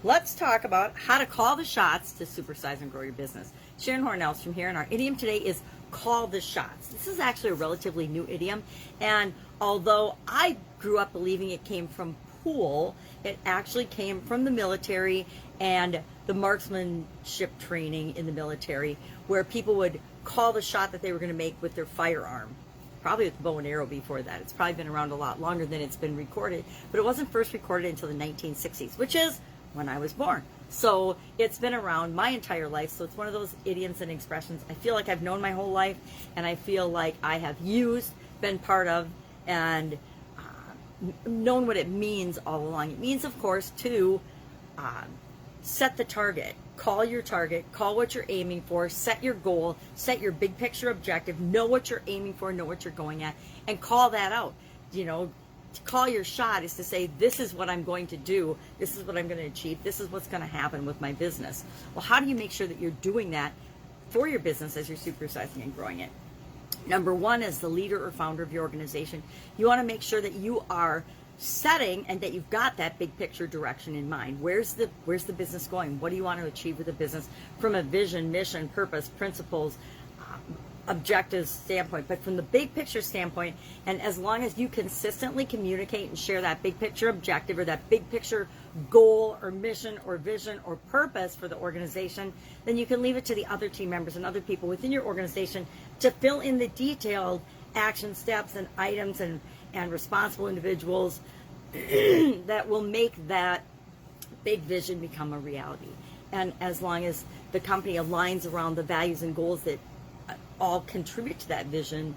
Let's talk about how to call the shots to supersize and grow your business. Sharon Horne-Ellstrom here, and our idiom today is call the shots. This is actually a relatively new idiom, and although I grew up believing it came from pool, it actually came from the military and the marksmanship training in the military, where people would call the shot that they were going to make with their firearm. Probably with bow and arrow before that. It's probably been around a lot longer than it's been recorded, but it wasn't first recorded until the 1960s, which is when I was born. So it's been around my entire life. So it's one of those idioms and expressions I feel like I've known my whole life, and I feel like I have used, been part of, and known what it means all along. It means, of course, to set the target, call your target, call what you're aiming for, set your goal, set your big picture objective, know what you're aiming for, know what you're going at, and call that out. You know, to call your shot is to say, this is what I'm going to do, this is what I'm going to achieve, this is what's going to happen with my business. Well, how do you make sure that you're doing that for your business as you're supersizing and growing it? Number one, as the leader or founder of your organization, you want to make sure that you are setting and that you've got that big picture direction in mind. Where's the business going? What do you want to achieve with the business from a vision, mission, purpose, principles, objectives standpoint, but from the big picture standpoint. And as long as you consistently communicate and share that big picture objective or that big picture goal or mission or vision or purpose for the organization, then you can leave it to the other team members and other people within your organization to fill in the detailed action steps and items and responsible individuals that will make that big vision become a reality. And as long as the company aligns around the values and goals that all contribute to that vision,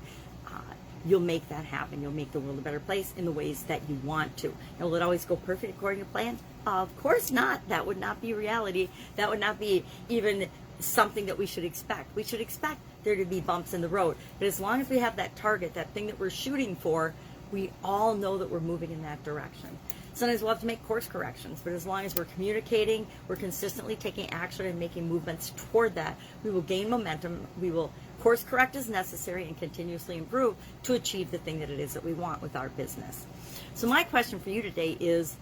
you'll make that happen. You'll make the world a better place in the ways that you want to. Now, will it always go perfect according to plan? Of course not. That would not be reality. That would not be even something that we should expect. We should expect there to be bumps in the road. But as long as we have that target, that thing that we're shooting for, we all know that we're moving in that direction. Sometimes we'll have to make course corrections, but as long as we're communicating, we're consistently taking action and making movements toward that, we will gain momentum, we will course correct as necessary and continuously improve to achieve the thing that it is that we want with our business. So my question for you today is,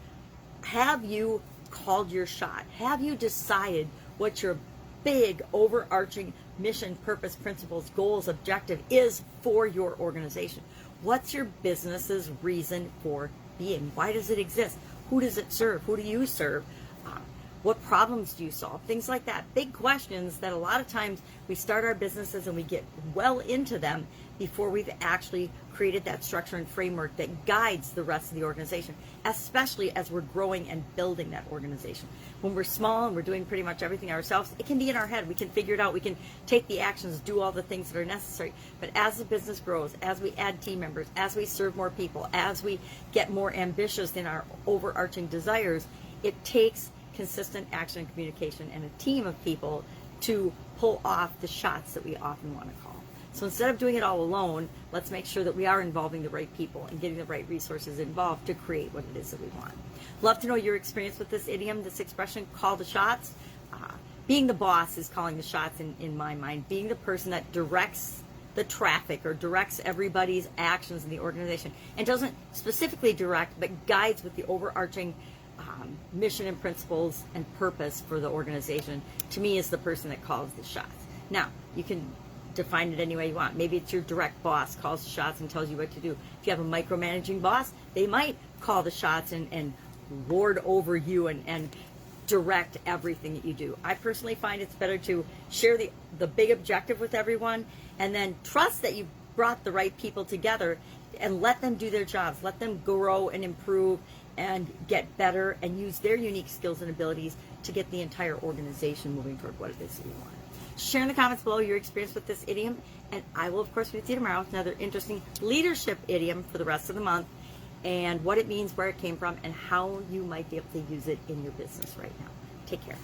have you called your shot? Have you decided what your big overarching mission, purpose, principles, goals, objective is for your organization? What's your business's reason for being? Why does it exist? Who does it serve? Who do you serve? What problems do you solve? Things like that. Big questions that a lot of times we start our businesses and we get well into them before we've actually created that structure and framework that guides the rest of the organization, especially as we're growing and building that organization. When we're small and we're doing pretty much everything ourselves, it can be in our head. We can figure it out. We can take the actions, do all the things that are necessary. But as the business grows, as we add team members, as we serve more people, as we get more ambitious in our overarching desires, it takes consistent action and communication and a team of people to pull off the shots that we often want to call. So instead of doing it all alone, let's make sure that we are involving the right people and getting the right resources involved to create what it is that we want. Love to know your experience with this idiom, this expression, call the shots. Being the boss is calling the shots in my mind. Being the person that directs the traffic or directs everybody's actions in the organization and doesn't specifically direct but guides with the overarching mission and principles and purpose for the organization, to me, is the person that calls the shots. Now, you can define it any way you want. Maybe it's your direct boss calls the shots and tells you what to do. If you have a micromanaging boss, they might call the shots and lord over you and direct everything that you do. I personally find it's better to share the big objective with everyone and then trust that you brought the right people together and let them do their jobs. Let them grow and improve and get better and use their unique skills and abilities to get the entire organization moving toward what it is that you want. Share in the comments below your experience with this idiom, and I will, of course, be with you tomorrow with another interesting leadership idiom for the rest of the month and what it means, where it came from, and how you might be able to use it in your business right now. Take care.